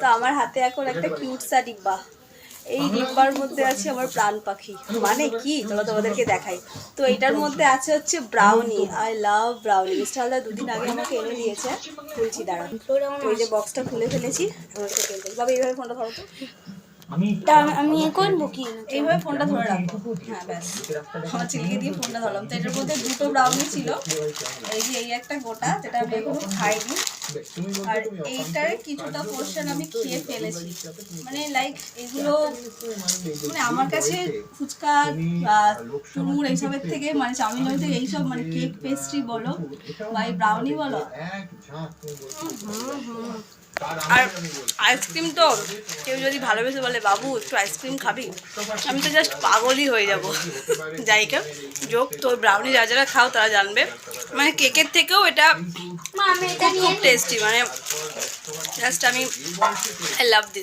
তো আমার হাতে এখন একটা কিউটসা ডিব্বা। এই ডিব্বার মধ্যে আছে আমার প্রাণ পাখি, মানে কি চলো তোমাদেরকে দেখাই। তো এটার মধ্যে আছে হচ্ছে brownie. I love brownie. Mister Haldar দুদিন আগে আমাকে এনে দিয়েছে। খুলছি দাঁড়া। তো এই যে বক্সটা খুলে ফেলেছি। বাবা এইভাবে ফোনটা ধরো তো। আমি করবো কি এইভাবে ফোনটা ধরে রাখো। হ্যাঁ ব্যাস, আমার ছেলেকে দিয়ে ফোনটা ধরলাম। তো এটার মধ্যে দুটো ব্রাউনি ছিল। এই যে এই একটা গোটা, যেটা আমি এখনো খাইনি, আর এইটার কিছুটা পোর্শন আমি খেয়ে ফেলেছি। মানে লাইক এগুলো মানে আমার কাছে ফুচকা, চুরমুর এইসবের থেকে, মানে চাউমিন থেকে এইসব, মানে কেক পেস্ট্রি বলো বা এই ব্রাউনি বলো, আর আইসক্রিম তো কেউ যদি ভালোবেসে বলে বাবু একটু আইসক্রিম খাবি, আমি তো জাস্ট পাগলই হয়ে যাব। যাই কেউ যোগ, তো ব্রাউনি যারা যারা খাও তারা জানবে, মানে কেকের থেকেও এটা খুব টেস্টি, মানে জাস্ট আমি আই লাভ দিস।